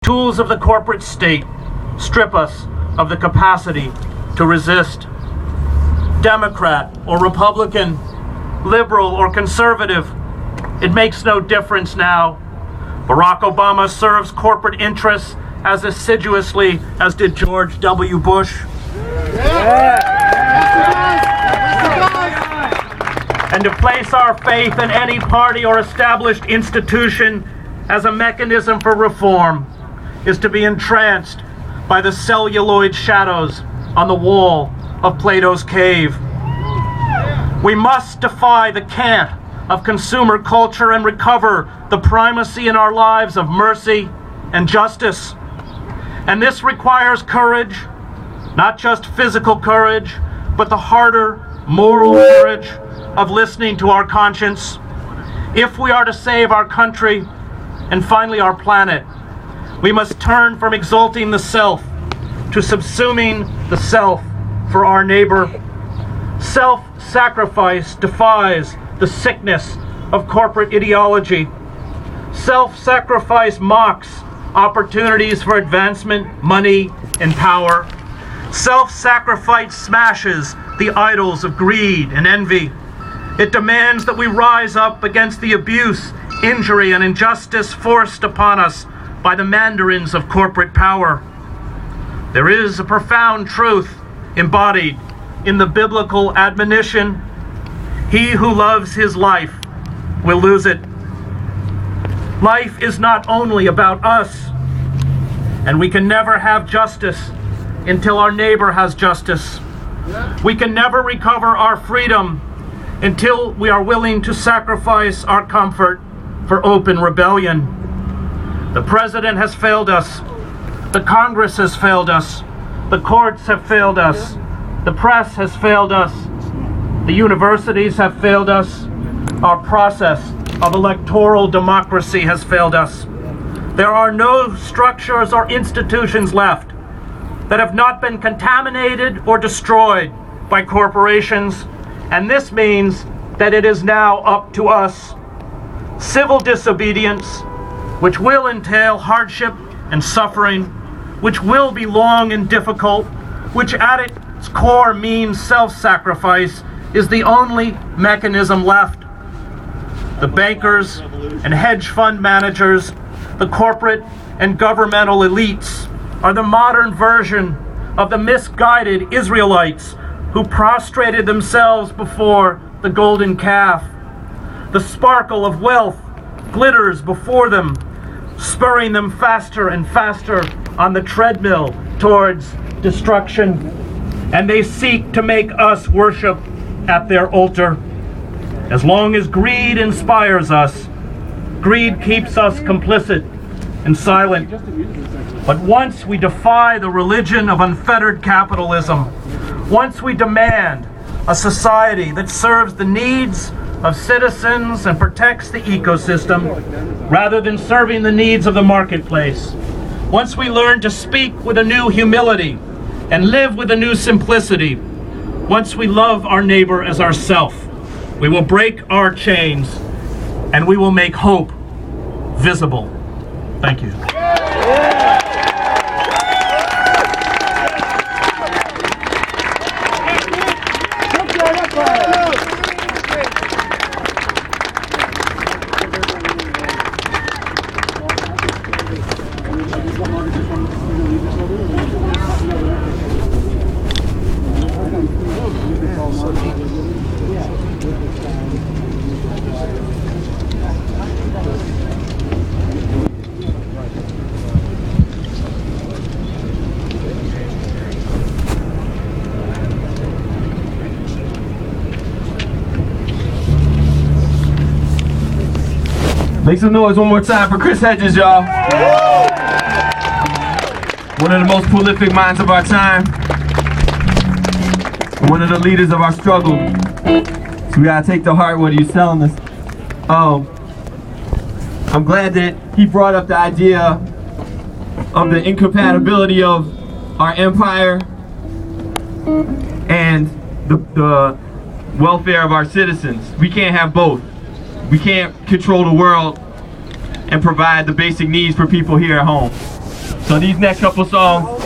Tools of the corporate state strip us of the capacity to resist. Democrat or Republican, liberal or conservative, it makes no difference now. Barack Obama serves corporate interests as assiduously as did George W. Bush. And to place our faith in any party or established institution as a mechanism for reform is to be entranced by the celluloid shadows on the wall of Plato's cave. We must defy the cant of consumer culture and recover the primacy in our lives of mercy and justice. And this requires courage, not just physical courage, but the harder moral courage of listening to our conscience. If we are to save our country and finally our planet, we must turn from exalting the self to subsuming the self for our neighbor. Self-sacrifice defies the sickness of corporate ideology. Self-sacrifice mocks opportunities for advancement, money, and power. Self-sacrifice smashes the idols of greed and envy. It demands that we rise up against the abuse, injury, and injustice forced upon us by the mandarins of corporate power. There is a profound truth embodied in the biblical admonition: he who loves his life will lose it. Life is not only about us, and we can never have justice until our neighbor has justice. We can never recover our freedom until we are willing to sacrifice our comfort for open rebellion. The president has failed us. The Congress has failed us. The courts have failed us. The press has failed us. The universities have failed us. Our process of electoral democracy has failed us. There are no structures or institutions left that have not been contaminated or destroyed by corporations, and this means that it is now up to us. Civil disobedience, which will entail hardship and suffering, which will be long and difficult, which at its core means self-sacrifice, is the only mechanism left. The bankers and hedge fund managers, the corporate and governmental elites are the modern version of the misguided Israelites who prostrated themselves before the golden calf. The sparkle of wealth glitters before them, spurring them faster and faster on the treadmill towards destruction. And they seek to make us worship at their altar. As long as greed inspires us, greed keeps us complicit and silent. But once we defy the religion of unfettered capitalism, once we demand a society that serves the needs of citizens and protects the ecosystem rather than serving the needs of the marketplace, once we learn to speak with a new humility and live with a new simplicity, once we love our neighbor as ourself, we will break our chains and we will make hope visible. Thank you. Make some noise one more time for Chris Hedges, y'all. One of the most prolific minds of our time. One of the leaders of our struggle. So we gotta take to heart what he's telling us. I'm glad that he brought up the idea of the incompatibility of our empire and the welfare of our citizens. We can't have both. We can't control the world and provide the basic needs for people here at home. So these next couple songs